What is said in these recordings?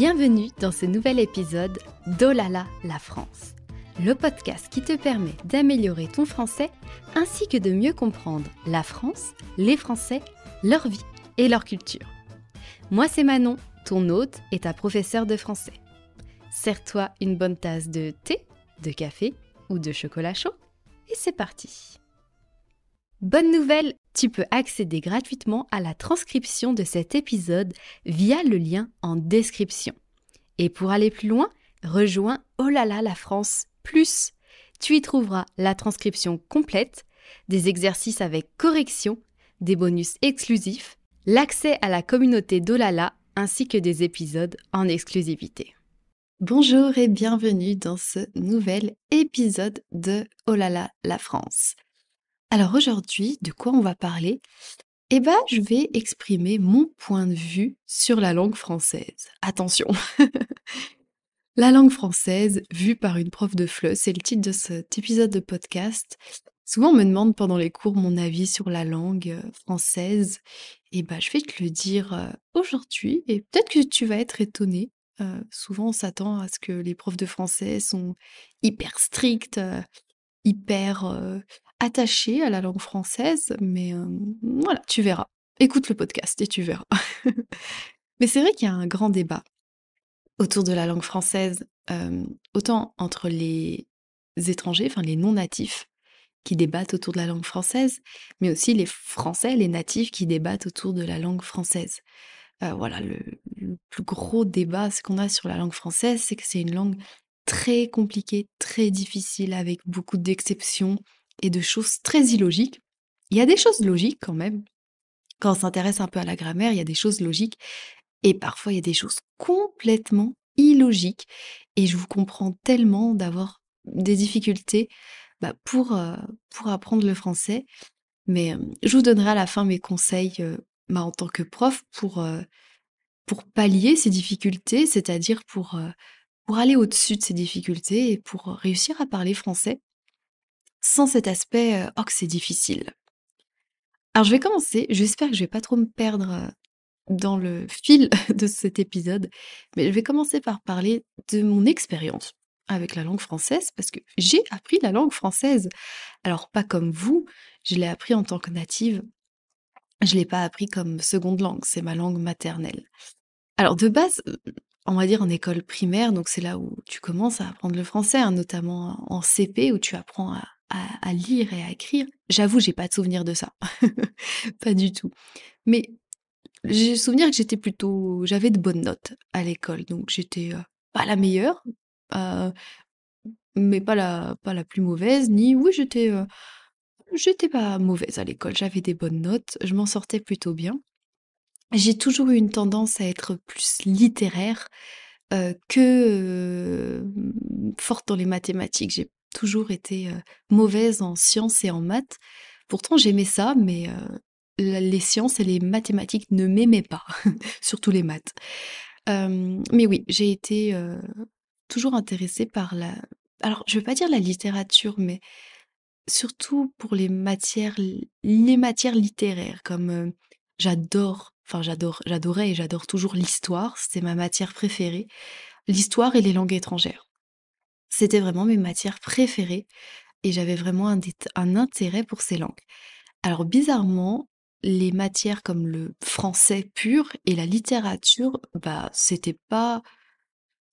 Bienvenue dans ce nouvel épisode d'Oh là là, la France, le podcast qui te permet d'améliorer ton français ainsi que de mieux comprendre la France, les Français, leur vie et leur culture. Moi c'est Manon, ton hôte et ta professeure de français. Sers-toi une bonne tasse de thé, de café ou de chocolat chaud et c'est parti. Bonne nouvelle, tu peux accéder gratuitement à la transcription de cet épisode via le lien en description. Et pour aller plus loin, rejoins Oh là là la France plus. Tu y trouveras la transcription complète, des exercices avec correction, des bonus exclusifs, l'accès à la communauté d'Oh là là ainsi que des épisodes en exclusivité. Bonjour et bienvenue dans ce nouvel épisode de Oh là là la France. Alors aujourd'hui, de quoi on va parler ? Je vais exprimer mon point de vue sur la langue française. Attention, la langue française vue par une prof de FLE, c'est le titre de cet épisode de podcast. Souvent on me demande pendant les cours mon avis sur la langue française. Je vais te le dire aujourd'hui et peut-être que tu vas être étonné. Souvent on s'attend à ce que les profs de français sont hyper stricts, hyper attachée à la langue française, mais voilà, tu verras. Écoute le podcast et tu verras. Mais c'est vrai qu'il y a un grand débat autour de la langue française, autant entre les étrangers, enfin les non-natifs, qui débattent autour de la langue française, mais aussi les Français, les natifs, qui débattent autour de la langue française. Voilà, le plus gros débat qu'on a sur la langue française, c'est que c'est une langue très compliquée, très difficile, avec beaucoup d'exceptions et de choses très illogiques. Il y a des choses logiques quand même. Quand on s'intéresse un peu à la grammaire, il y a des choses logiques et parfois il y a des choses complètement illogiques. Et je vous comprends tellement d'avoir des difficultés pour apprendre le français. Mais je vous donnerai à la fin mes conseils en tant que prof pour pallier ces difficultés, c'est-à-dire pour aller au-dessus de ces difficultés et pour réussir à parler français sans cet aspect « oh que c'est difficile ». Alors je vais commencer, j'espère que je vais pas trop me perdre dans le fil de cet épisode, mais je vais commencer par parler de mon expérience avec la langue française parce que j'ai appris la langue française. Alors pas comme vous, je l'ai appris en tant que native, je l'ai pas appris comme seconde langue, c'est ma langue maternelle. Alors de base, on va dire en école primaire, donc c'est là où tu commences à apprendre le français, hein, notamment en CP où tu apprends à lire et à écrire. J'avoue, j'ai pas de souvenir de ça. Pas du tout. Mais j'ai souvenir que j'avais de bonnes notes à l'école, donc j'étais pas la meilleure, euh, mais pas la plus mauvaise, ni oui, j'étais pas mauvaise à l'école, j'avais des bonnes notes, je m'en sortais plutôt bien. J'ai toujours eu une tendance à être plus littéraire que forte dans les mathématiques. J'ai toujours été mauvaise en sciences et en maths. Pourtant, j'aimais ça, mais les sciences et les mathématiques ne m'aimaient pas, surtout les maths. Mais oui, j'ai été toujours intéressée par la... Alors, je ne veux pas dire la littérature, mais surtout pour les matières littéraires, comme j'adorais et j'adore toujours l'histoire, c'était ma matière préférée. L'histoire et les langues étrangères. C'était vraiment mes matières préférées et j'avais vraiment un intérêt pour ces langues. Alors bizarrement, les matières comme le français pur et la littérature, c'était pas...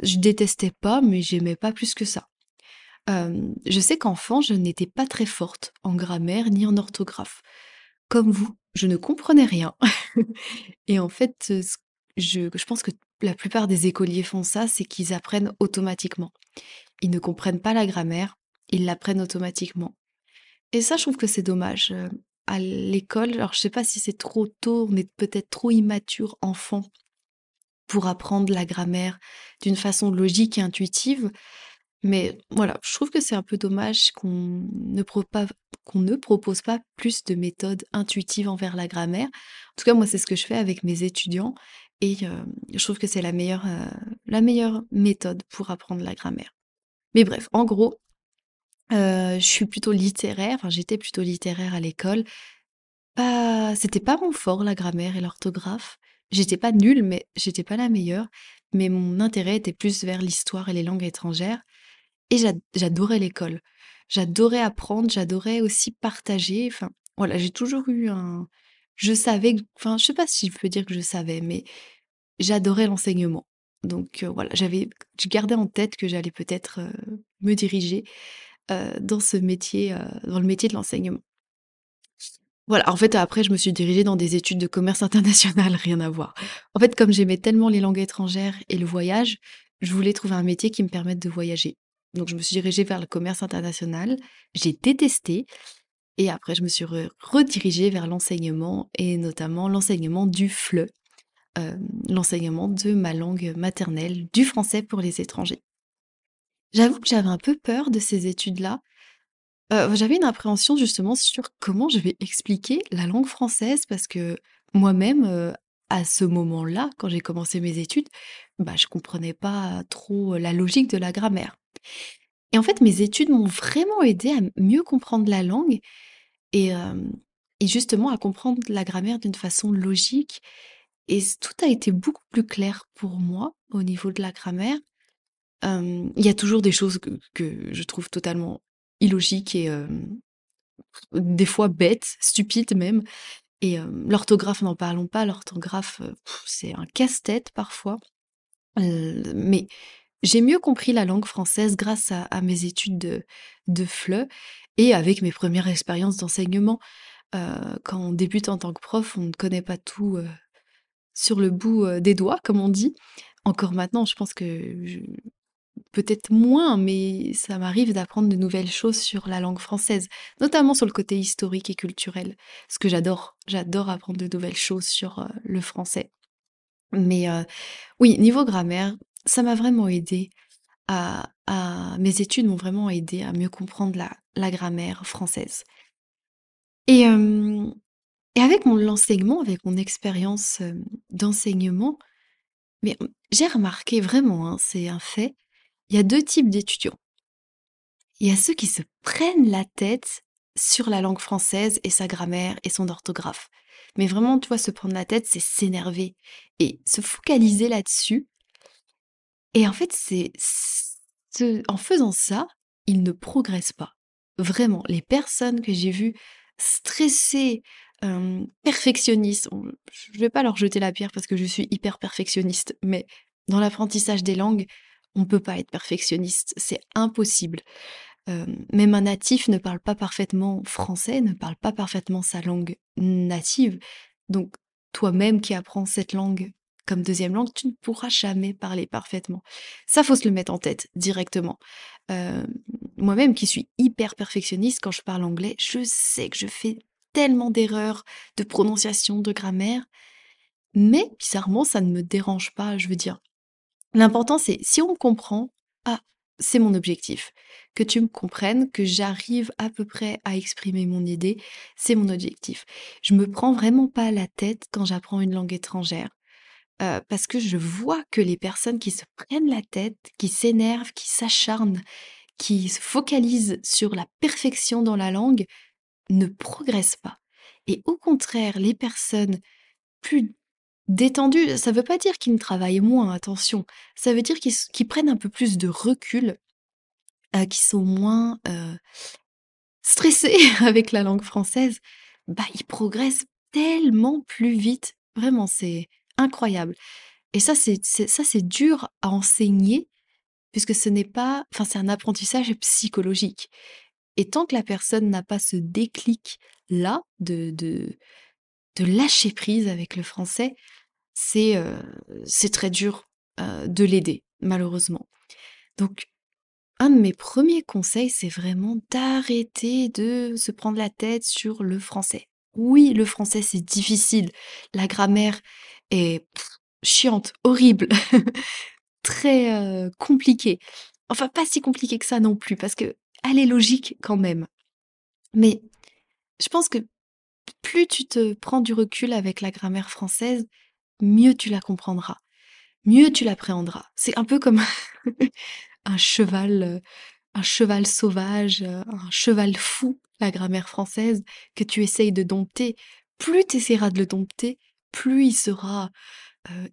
Je détestais pas, mais j'aimais pas plus que ça. Je sais qu'enfant, je n'étais pas très forte en grammaire ni en orthographe. Comme vous, je ne comprenais rien. Et en fait, je pense que la plupart des écoliers font ça, c'est qu'ils apprennent automatiquement. Ils ne comprennent pas la grammaire, ils l'apprennent automatiquement. Et ça, je trouve que c'est dommage. À l'école, alors je sais pas si c'est trop tôt, on est peut-être trop immature enfant pour apprendre la grammaire d'une façon logique et intuitive. Mais voilà, je trouve que c'est un peu dommage qu'on ne propose pas plus de méthodes intuitives envers la grammaire. En tout cas, moi, c'est ce que je fais avec mes étudiants et je trouve que c'est la meilleure méthode pour apprendre la grammaire. Mais bref, en gros, je suis plutôt littéraire, enfin j'étais plutôt littéraire à l'école. C'était pas mon fort, la grammaire et l'orthographe. J'étais pas nulle, mais j'étais pas la meilleure. mais mon intérêt était plus vers l'histoire et les langues étrangères et j'adorais l'école. J'adorais apprendre, j'adorais aussi partager, enfin, voilà, j'ai toujours eu un je savais q enfin, je sais pas si je peux dire que je savais, mais j'adorais l'enseignement. Donc voilà, je gardais en tête que j'allais peut-être, me diriger, dans ce métier, dans le métier de l'enseignement. Voilà, en fait, après, je me suis dirigée dans des études de commerce international, rien à voir. En fait, comme j'aimais tellement les langues étrangères et le voyage, je voulais trouver un métier qui me permette de voyager. Donc, je me suis dirigée vers le commerce international. J'ai détesté et après, je me suis redirigée vers l'enseignement et notamment l'enseignement du FLE, l'enseignement de ma langue maternelle, du français pour les étrangers. J'avoue que j'avais un peu peur de ces études-là. J'avais une appréhension justement sur comment je vais expliquer la langue française parce que moi-même, à ce moment-là, quand j'ai commencé mes études, bah, je comprenais pas trop la logique de la grammaire. Et en fait, mes études m'ont vraiment aidée à mieux comprendre la langue et et justement à comprendre la grammaire d'une façon logique et tout a été beaucoup plus clair pour moi au niveau de la grammaire. Il y a toujours des choses que je trouve totalement illogiques et des fois bêtes, stupides même. Et l'orthographe, n'en parlons pas. L'orthographe, c'est un casse-tête parfois. Mais j'ai mieux compris la langue française grâce à mes études de FLE et avec mes premières expériences d'enseignement. Quand on débute en tant que prof, on ne connaît pas tout, sur le bout, des doigts, comme on dit. Encore maintenant, je pense que peut-être moins, mais ça m'arrive d'apprendre de nouvelles choses sur la langue française, notamment sur le côté historique et culturel, ce que j'adore. J'adore apprendre de nouvelles choses sur, le français. Mais, oui, niveau grammaire, ça m'a vraiment aidée à mes études m'ont vraiment aidée à mieux comprendre la grammaire française. Et et avec l'enseignement, avec mon expérience, d'enseignement, mais, j'ai remarqué vraiment, hein, c'est un fait, il y a 2 types d'étudiants. Il y a ceux qui se prennent la tête sur la langue française et sa grammaire et son orthographe. Mais vraiment, tu vois, se prendre la tête, c'est s'énerver et se focaliser là-dessus. Et en fait, en faisant ça, ils ne progressent pas. Vraiment, les personnes que j'ai vues stressées, perfectionnistes, je vais pas leur jeter la pierre parce que je suis hyper perfectionniste, mais dans l'apprentissage des langues, on ne peut pas être perfectionniste, c'est impossible. Même un natif ne parle pas parfaitement français, ne parle pas parfaitement sa langue native. Donc, toi-même qui apprends cette langue comme deuxième langue, tu ne pourras jamais parler parfaitement. Ça, faut se le mettre en tête directement. Heu, Moi-même qui suis hyper perfectionniste, quand je parle anglais, je sais que je fais tellement d'erreurs de prononciation, de grammaire, mais bizarrement, ça ne me dérange pas. Je veux dire, l'important, c'est si on me comprend, ah, c'est mon objectif. Que tu me comprennes, que j'arrive à peu près à exprimer mon idée, c'est mon objectif. Je me prends vraiment pas la tête quand j'apprends une langue étrangère, parce que je vois que les personnes qui se prennent la tête, qui s'énervent, qui s'acharnent, qui se focalisent sur la perfection dans la langue, ne progressent pas. Et au contraire, les personnes plus détendus, ça veut pas dire qu'ils ne travaillent moins, attention. Ça veut dire qu'ils prennent un peu plus de recul, qu'ils sont moins, stressés avec la langue française. Bah, ils progressent tellement plus vite. Vraiment, c'est incroyable. Et ça, c'est dur à enseigner puisque ce n'est pas enfin, c'est un apprentissage psychologique. Et tant que la personne n'a pas ce déclic-là de lâcher prise avec le français, c'est, heu, c'est très dur, de l'aider, malheureusement. Donc un de mes premiers conseils, c'est vraiment d'arrêter de se prendre la tête sur le français. Oui, le français, c'est difficile. La grammaire est chiante, horrible, très, compliquée. Enfin, pas si compliquée que ça non plus, parce qu'elle est logique quand même. Mais je pense que plus tu te prends du recul avec la grammaire française, mieux tu la comprendras. Mieux tu l'appréhendras. C'est un peu comme un un cheval sauvage, un cheval fou, la grammaire française, que tu essayes de dompter. Plus tu essaieras de le dompter, plus il sera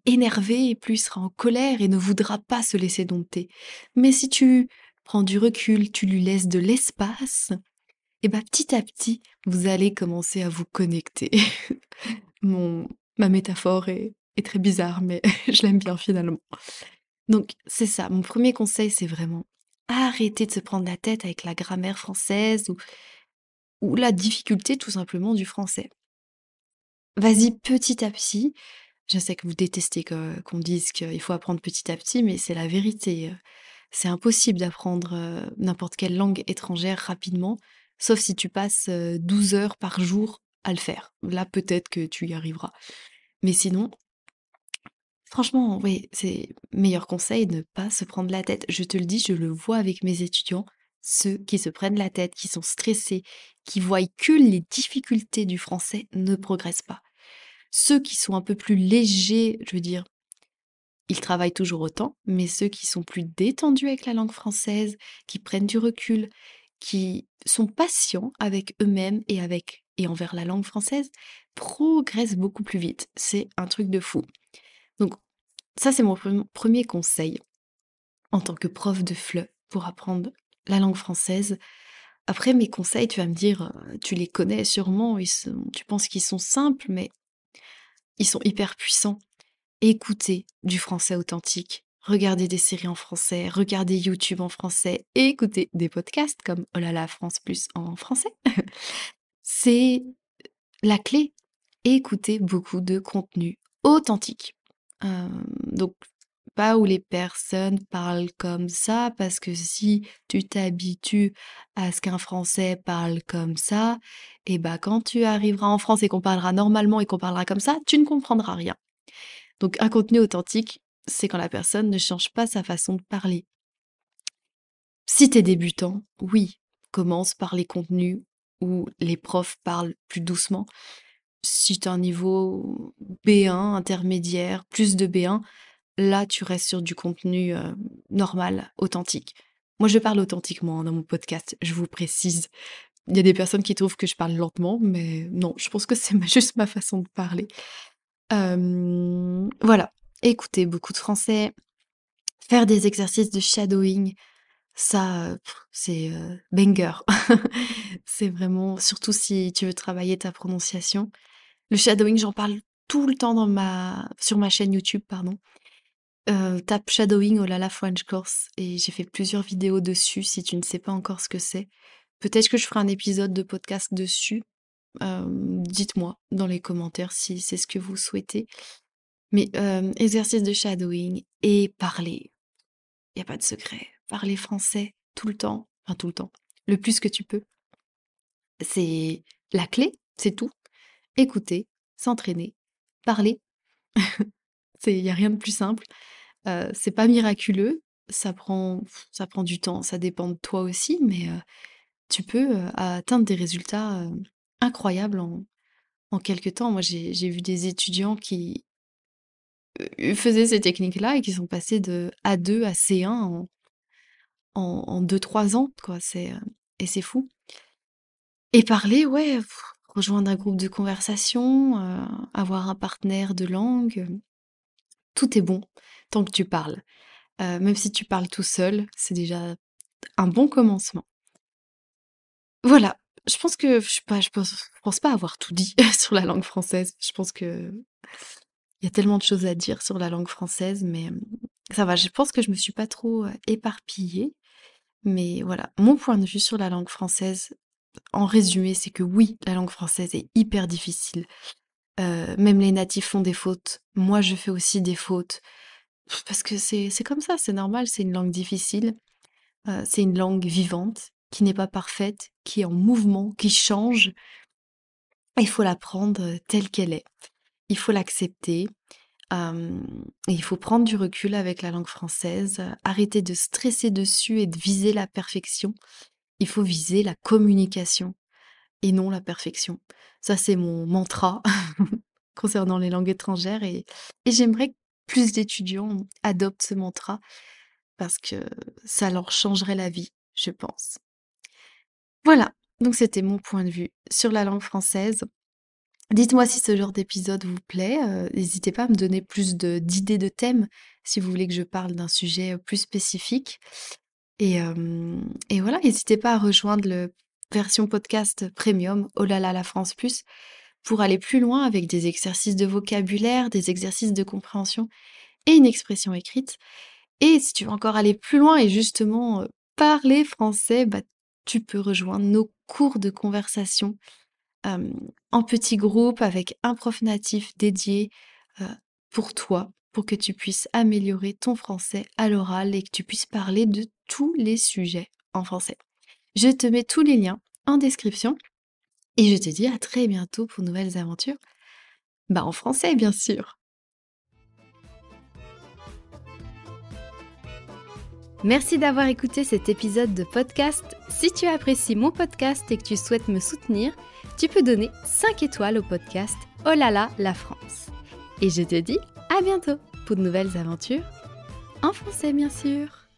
énervé, plus il sera en colère et ne voudra pas se laisser dompter. Mais si tu prends du recul, tu lui laisses de l'espace, et bah, petit à petit, vous allez commencer à vous connecter. Mon Ma métaphore est très bizarre, mais je l'aime bien finalement. Donc c'est ça, mon premier conseil, c'est vraiment arrêter de se prendre la tête avec la grammaire française ou la difficulté tout simplement du français. Vas-y petit à petit. Je sais que vous détestez qu'on dise qu'il faut apprendre petit à petit, mais c'est la vérité. C'est impossible d'apprendre n'importe quelle langue étrangère rapidement, sauf si tu passes 12 heures par jour à le faire. Là, peut-être que tu y arriveras. Mais sinon, franchement, oui, c'est meilleur conseil, ne pas se prendre la tête. Je te le dis, je le vois avec mes étudiants, ceux qui se prennent la tête, qui sont stressés, qui voient que les difficultés du français ne progressent pas. Ceux qui sont un peu plus légers, je veux dire, ils travaillent toujours autant, mais ceux qui sont plus détendus avec la langue française, qui prennent du recul, qui sont patients avec eux-mêmes et envers la langue française, progressent beaucoup plus vite. C'est un truc de fou. Donc ça, c'est mon premier conseil en tant que prof de FLE pour apprendre la langue française. Après, mes conseils, tu vas me dire, tu les connais sûrement, tu penses qu'ils sont simples, mais ils sont hyper puissants. Écoutez du français authentique, regardez des séries en français, regardez YouTube en français, et écoutez des podcasts comme Oh là là France Plus en français. C'est la clé. Écoutez beaucoup de contenu authentique. Donc, pas où les personnes parlent comme ça, parce que si tu t'habitues à ce qu'un Français parle comme ça, et bah quand tu arriveras en France et qu'on parlera normalement et qu'on parlera comme ça, tu ne comprendras rien. Donc un contenu authentique, c'est quand la personne ne change pas sa façon de parler. Si t'es débutant, oui, commence par les contenus où les profs parlent plus doucement. Si t'as un niveau B1, intermédiaire, plus de B1, là tu restes sur du contenu normal, authentique. Moi je parle authentiquement dans mon podcast, je vous précise. Il y a des personnes qui trouvent que je parle lentement, mais non, je pense que c'est juste ma façon de parler. Voilà, écoutez beaucoup de français, faire des exercices de shadowing, ça, c'est, banger. C'est vraiment surtout si tu veux travailler ta prononciation. Le shadowing, j'en parle tout le temps sur ma chaîne YouTube, pardon. Tape shadowing Oh là là French Course et j'ai fait plusieurs vidéos dessus si tu ne sais pas encore ce que c'est. Peut-être que je ferai un épisode de podcast dessus. Dites-moi dans les commentaires si c'est ce que vous souhaitez. Mais exercice de shadowing et parler. Il y a pas de secret. Parler français tout le temps, enfin tout le temps, le plus que tu peux. C'est la clé, c'est tout. Écouter, s'entraîner, parler. Il y a rien de plus simple. C'est pas miraculeux, ça prend du temps, ça dépend de toi aussi, mais tu peux, atteindre des résultats, incroyables en quelque temps. Moi, j'ai vu des étudiants qui, faisaient ces techniques-là et qui sont passés de A2 à C1 en 2-3 ans, quoi. Et c'est fou. Et parler, ouais, rejoindre un groupe de conversation, avoir un partenaire de langue, tout est bon tant que tu parles. Même si tu parles tout seul, c'est déjà un bon commencement. Voilà, je pense que je pense pas avoir tout dit sur la langue française. Je pense que il y a tellement de choses à dire sur la langue française, mais ça va, je pense que je me suis pas trop, éparpillée. Mais voilà, mon point de vue sur la langue française, en résumé, c'est que oui, la langue française est hyper difficile. Même les natifs font des fautes. Moi, je fais aussi des fautes. Parce que c'est comme ça, c'est normal, c'est une langue difficile. C'est une langue vivante, qui n'est pas parfaite, qui est en mouvement, qui change. Il faut l'apprendre telle qu'elle est. Il faut l'accepter. Et il faut prendre du recul avec la langue française, arrêter de stresser dessus et de viser la perfection. Il faut viser la communication et non la perfection. Ça, c'est mon mantra concernant les langues étrangères et j'aimerais que plus d'étudiants adoptent ce mantra parce que ça leur changerait la vie, je pense. Voilà, donc c'était mon point de vue sur la langue française. Dites-moi si ce genre d'épisode vous plaît. N'hésitez pas à me donner plus d'idées de thèmes si vous voulez que je parle d'un sujet plus spécifique. Et voilà, n'hésitez pas à rejoindre le version podcast premium Oh là là la France Plus pour aller plus loin avec des exercices de vocabulaire, des exercices de compréhension et une expression écrite. Et si tu veux encore aller plus loin et justement parler français, bah, tu peux rejoindre nos cours de conversation euh, en petits groupes avec un prof natif dédié euh, pour toi, pour que tu puisses améliorer ton français à l'oral et que tu puisses parler de tous les sujets en français. Je te mets tous les liens en description et je te dis à très bientôt pour de nouvelles aventures. Bah en français bien sûr. Merci d'avoir écouté cet épisode de podcast. Si tu apprécies mon podcast et que tu souhaites me soutenir, tu peux donner 5 étoiles au podcast Oh là là la France. Et je te dis à bientôt pour de nouvelles aventures en français bien sûr.